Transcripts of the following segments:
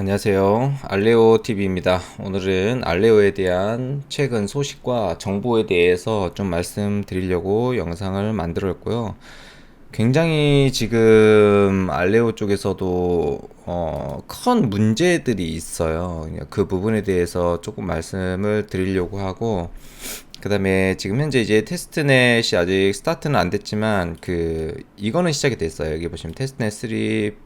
안녕하세요. 알레오 TV입니다. 오늘은 알레오에 대한 최근 소식과 정보에 대해서 좀 말씀드리려고 영상을 만들었고요. 굉장히 지금 알레오 쪽에서도 큰 문제들이 있어요. 그 부분에 대해서 조금 말씀을 드리려고 하고, 그 다음에 지금 현재 이제 테스트넷이 아직 스타트는 안 됐지만 이거는 시작이 됐어요. 여기 보시면 테스트넷 3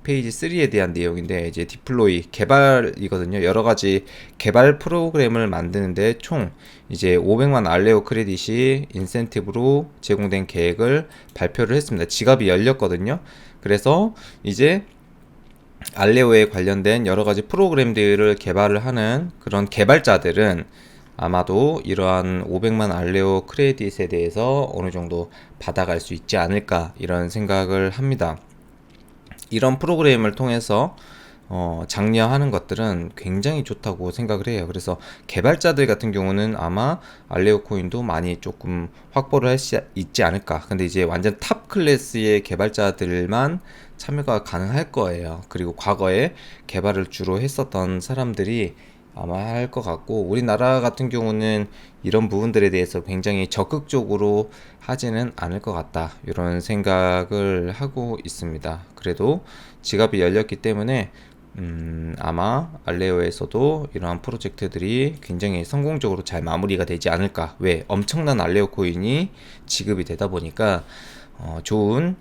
페이지 3에 대한 내용인데, 이제 디플로이 개발이거든요. 여러 가지 개발 프로그램을 만드는데 총 이제 500만 알레오 크레딧이 인센티브로 제공된 계획을 발표를 했습니다. 지갑이 열렸거든요. 그래서 이제 알레오에 관련된 여러 가지 프로그램들을 개발을 하는 그런 개발자들은 아마도 이러한 500만 알레오 크레딧에 대해서 어느 정도 받아갈 수 있지 않을까, 이런 생각을 합니다. 이런 프로그램을 통해서 장려하는 것들은 굉장히 좋다고 생각을 해요. 그래서 개발자들 같은 경우는 아마 알레오 코인도 많이 조금 확보를 할 수 있지 않을까. 근데 이제 완전 탑 클래스의 개발자들만 참여가 가능할 거예요. 그리고 과거에 개발을 주로 했었던 사람들이 아마 할 것 같고, 우리나라 같은 경우는 이런 부분들에 대해서 굉장히 적극적으로 하지는 않을 것 같다, 이런 생각을 하고 있습니다. 그래도 지갑이 열렸기 때문에 아마 알레오에서도 이러한 프로젝트들이 굉장히 성공적으로 잘 마무리가 되지 않을까. 왜? 엄청난 알레오 코인이 지급이 되다 보니까 좋은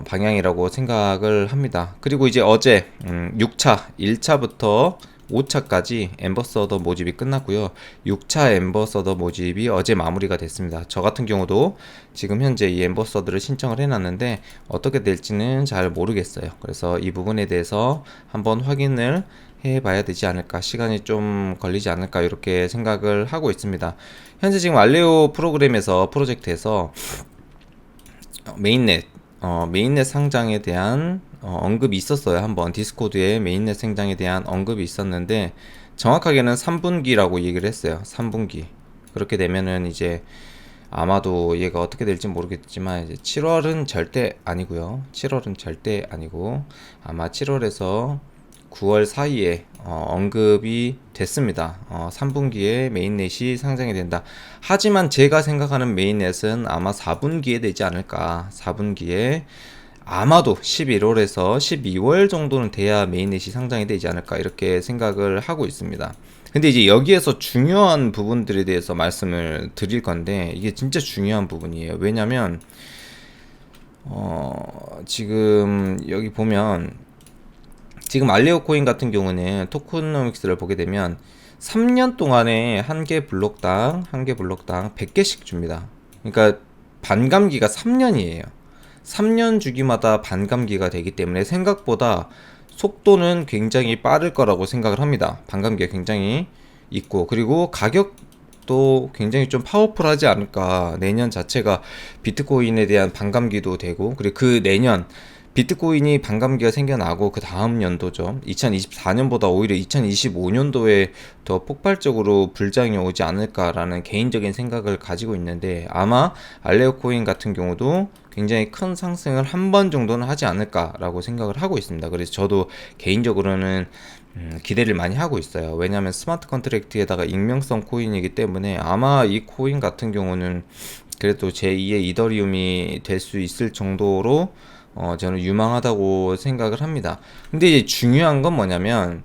방향이라고 생각을 합니다. 그리고 이제 어제 6차, 1차부터 5차까지 엠버서더 모집이 끝났고요. 6차 엠버서더 모집이 어제 마무리가 됐습니다. 저 같은 경우도 지금 현재 이 엠버서더를 신청을 해놨는데 어떻게 될지는 잘 모르겠어요. 그래서 이 부분에 대해서 한번 확인을 해봐야 되지 않을까, 시간이 좀 걸리지 않을까, 이렇게 생각을 하고 있습니다. 현재 지금 알레오 프로젝트에서 메인넷 상장에 대한 언급이 있었어요. 한번 디스코드에 메인넷 상장에 대한 언급이 있었는데, 정확하게는 3분기라고 얘기를 했어요. 3분기. 그렇게 되면은 이제 아마도 얘가 어떻게 될지 모르겠지만 이제 7월은 절대 아니고요. 7월은 절대 아니고 아마 7월에서 9월 사이에 언급이 됐습니다. 3분기에 메인넷이 상장이 된다. 하지만 제가 생각하는 메인넷은 아마 4분기에 되지 않을까. 4분기에 아마도 11월에서 12월 정도는 돼야 메인넷이 상장이 되지 않을까, 이렇게 생각을 하고 있습니다. 근데 이제 여기에서 중요한 부분들에 대해서 말씀을 드릴 건데, 이게 진짜 중요한 부분이에요. 왜냐면 지금 여기 보면, 지금 알레오 코인 같은 경우는 토크노믹스를 보게 되면 3년 동안에 한 개 블록당 100개씩 줍니다. 그러니까 반감기가 3년이에요. 3년 주기마다 반감기가 되기 때문에 생각보다 속도는 굉장히 빠를 거라고 생각을 합니다. 반감기가 굉장히 있고, 그리고 가격도 굉장히 좀 파워풀하지 않을까. 내년 자체가 비트코인에 대한 반감기도 되고, 그리고 그 내년 비트코인이 반감기가 생겨나고 그 다음 연도죠. 2024년보다 오히려 2025년도에 더 폭발적으로 불장이 오지 않을까라는 개인적인 생각을 가지고 있는데, 아마 알레오 코인 같은 경우도 굉장히 큰 상승을 한 번 정도는 하지 않을까라고 생각을 하고 있습니다. 그래서 저도 개인적으로는 기대를 많이 하고 있어요. 왜냐하면 스마트 컨트랙트에다가 익명성 코인이기 때문에 아마 이 코인 같은 경우는 그래도 제2의 이더리움이 될 수 있을 정도로 저는 유망하다고 생각을 합니다. 근데 이제 중요한 건 뭐냐면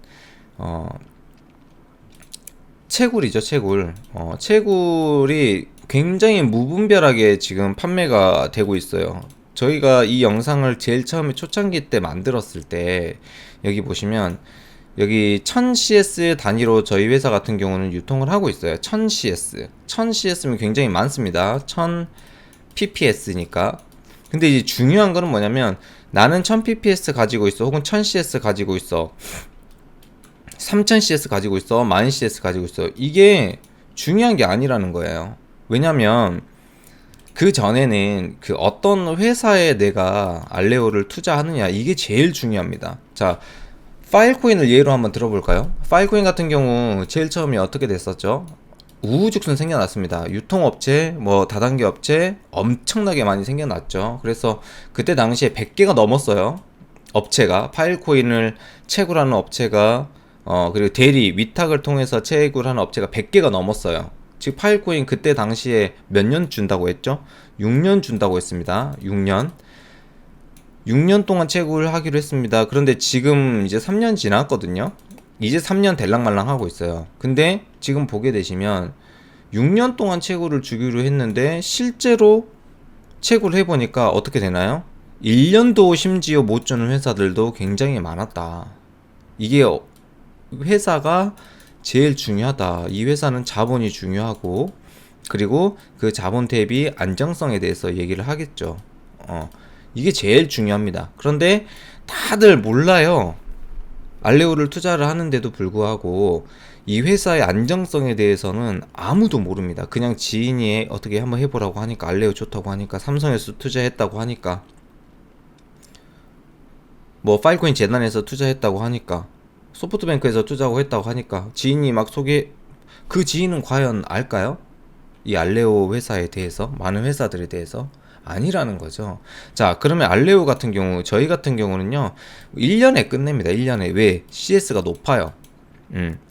채굴이죠, 채굴. 채굴이 굉장히 무분별하게 지금 판매가 되고 있어요. 저희가 이 영상을 제일 처음에 초창기 때 만들었을 때, 여기 보시면 여기 1000CS 단위로 저희 회사 같은 경우는 유통을 하고 있어요. 1000CS. 1000CS면 굉장히 많습니다. 1000PPS니까. 근데 이제 중요한 거는 뭐냐면, 나는 1000PPS 가지고 있어, 혹은 1000CS 가지고 있어, 3000CS 가지고 있어, 10000CS 가지고 있어, 이게 중요한 게 아니라는 거예요. 왜냐면 그 전에는 그 어떤 회사에 내가 알레오를 투자하느냐, 이게 제일 중요합니다. 자, 파일코인을 예로 한번 들어볼까요? 파일코인 같은 경우 제일 처음에 어떻게 됐었죠? 우후죽순 생겨났습니다. 유통업체, 뭐 다단계 업체 엄청나게 많이 생겨났죠. 그래서 그때 당시에 100개가 넘었어요. 업체가 파일코인을 채굴하는 업체가 그리고 대리 위탁을 통해서 채굴하는 업체가 100개가 넘었어요. 즉 파일코인 그때 당시에 몇 년 준다고 했죠? 6년 준다고 했습니다. 6년 동안 채굴하기로 했습니다. 그런데 지금 이제 3년 지났거든요. 이제 3년 될랑말랑 하고 있어요. 근데 지금 보게 되시면 6년 동안 채굴을 주기로 했는데 실제로 채굴을 해보니까 어떻게 되나요? 1년도 심지어 못 주는 회사들도 굉장히 많았다. 이게 회사가 제일 중요하다. 이 회사는 자본이 중요하고 그리고 그 자본 대비 안정성에 대해서 얘기를 하겠죠. 이게 제일 중요합니다. 그런데 다들 몰라요. 알레오를 투자를 하는데도 불구하고 이 회사의 안정성에 대해서는 아무도 모릅니다. 그냥 지인이 어떻게 한번 해보라고 하니까 알레오 좋다고 하니까 삼성에서 투자했다고 하니까 뭐 파일코인 재단에서 투자했다고 하니까 소프트뱅크에서 투자하고 했다고 하니까 지인이 막 그 지인은 과연 알까요? 이 알레오 회사에 대해서 많은 회사들에 대해서 아니라는 거죠. 자, 그러면 알레오 같은 경우 저희 같은 경우는요 1년에 끝냅니다. 1년에. 왜? CS가 높아요.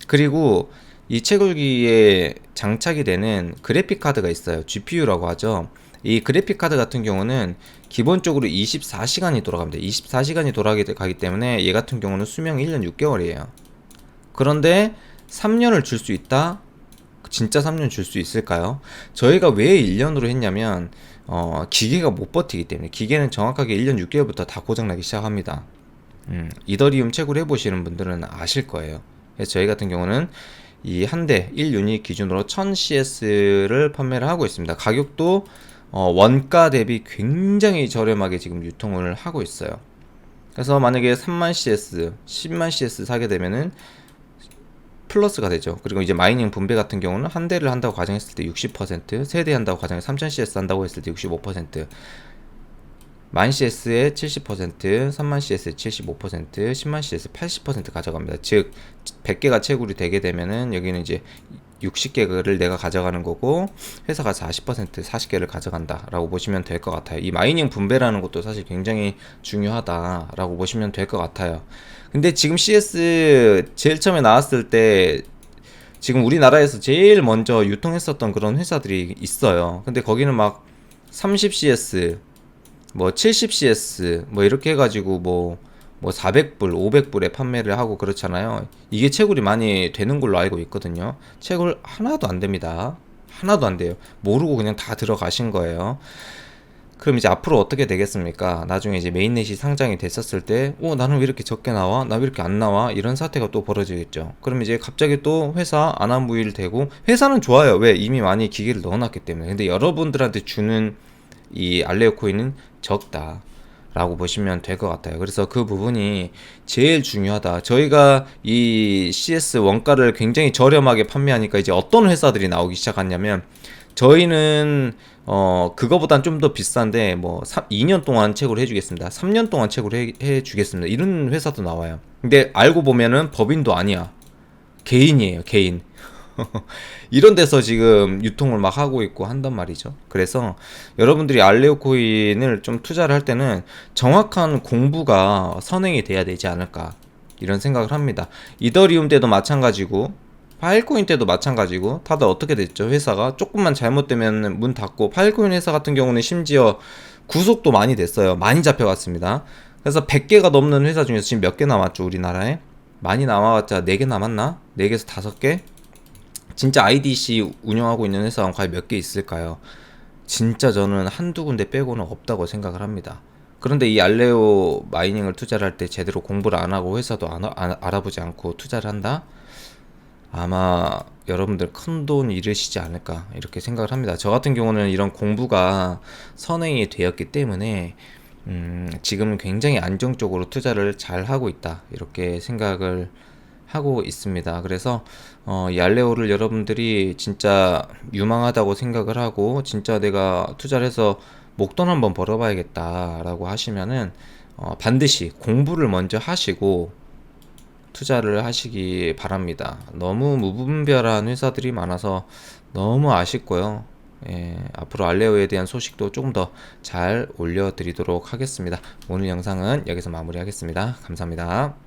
그리고 이 채굴기에 장착이 되는 그래픽 카드가 있어요. GPU라고 하죠. 이 그래픽 카드 같은 경우는 기본적으로 24시간이 돌아갑니다. 24시간이 돌아가기 때문에 얘 같은 경우는 수명이 1년 6개월이에요. 그런데 3년을 줄 수 있다? 진짜 3년 줄 수 있을까요? 저희가 왜 1년으로 했냐면 기계가 못 버티기 때문에. 기계는 정확하게 1년 6개월부터 다 고장나기 시작합니다. 이더리움 채굴 해보시는 분들은 아실 거예요. 그래서 저희 같은 경우는 이 한 대 1유닛 기준으로 1000CS를 판매를 하고 있습니다. 가격도 원가 대비 굉장히 저렴하게 지금 유통을 하고 있어요. 그래서 만약에 3만 CS, 10만 CS 사게 되면은 플러스가 되죠. 그리고 이제 마이닝 분배 같은 경우는 한 대를 한다고 가정했을 때 60%, 세 대 한다고 가정해 3000CS 한다고 했을 때 65%, 만 CS에 70%, 3만 CS에 75%, 10만 CS 80% 가져갑니다. 즉 100개가 채굴이 되게 되면은 여기는 이제 60개를 내가 가져가는 거고 회사가 40%, 40개를 가져간다라고 보시면 될 것 같아요. 이 마이닝 분배라는 것도 사실 굉장히 중요하다라고 보시면 될 것 같아요. 근데 지금 CS 제일 처음에 나왔을 때 지금 우리나라에서 제일 먼저 유통했었던 그런 회사들이 있어요. 근데 거기는 막 30CS, 뭐 70CS 뭐 이렇게 해가지고 뭐 400불, 500불에 판매를 하고 그렇잖아요. 이게 채굴이 많이 되는 걸로 알고 있거든요. 채굴 하나도 안 됩니다. 하나도 안 돼요. 모르고 그냥 다 들어가신 거예요. 그럼 이제 앞으로 어떻게 되겠습니까? 나중에 이제 메인넷이 상장이 됐었을 때, 나는 왜 이렇게 적게 나와? 나 왜 이렇게 안 나와? 이런 사태가 또 벌어지겠죠. 그럼 이제 갑자기 또 회사 안한무일 되고, 회사는 좋아요. 왜? 이미 많이 기계를 넣어놨기 때문에. 근데 여러분들한테 주는 이 알레오 코인은 적다 라고 보시면 될 것 같아요. 그래서 그 부분이 제일 중요하다. 저희가 이 CS 원가를 굉장히 저렴하게 판매하니까 이제 어떤 회사들이 나오기 시작했냐면, 저희는 그거보단 좀 더 비싼데 뭐 2년 동안 채굴 해주겠습니다. 3년 동안 채굴 해주겠습니다. 이런 회사도 나와요. 근데 알고 보면은 법인도 아니야. 개인이에요, 개인. 이런 데서 지금 유통을 막 하고 있고 한단 말이죠. 그래서 여러분들이 알레오 코인을 좀 투자를 할 때는 정확한 공부가 선행이 돼야 되지 않을까 이런 생각을 합니다. 이더리움 때도 마찬가지고 파일코인 때도 마찬가지고 다들 어떻게 됐죠? 회사가 조금만 잘못되면 문 닫고, 파일코인 회사 같은 경우는 심지어 구속도 많이 됐어요. 많이 잡혀갔습니다. 그래서 100개가 넘는 회사 중에서 지금 몇 개 남았죠? 우리나라에 많이 남아봤자 4개 남았나? 4개에서 5개? 진짜 IDC 운영하고 있는 회사가 과연 몇 개 있을까요? 진짜 저는 한두 군데 빼고는 없다고 생각을 합니다. 그런데 이 알레오 마이닝을 투자를 할 때 제대로 공부를 안 하고 회사도 알아보지 않고 투자를 한다? 아마 여러분들 큰돈 잃으시지 않을까 이렇게 생각을 합니다. 저 같은 경우는 이런 공부가 선행이 되었기 때문에 지금 굉장히 안정적으로 투자를 잘 하고 있다 이렇게 생각을 하고 있습니다. 그래서 이 알레오를 여러분들이 진짜 유망하다고 생각을 하고 진짜 내가 투자를 해서 목돈 한번 벌어봐야겠다 라고 하시면은 반드시 공부를 먼저 하시고 투자를 하시기 바랍니다. 너무 무분별한 회사들이 많아서 너무 아쉽고요. 앞으로 알레오에 대한 소식도 조금 더 잘 올려드리도록 하겠습니다. 오늘 영상은 여기서 마무리하겠습니다. 감사합니다.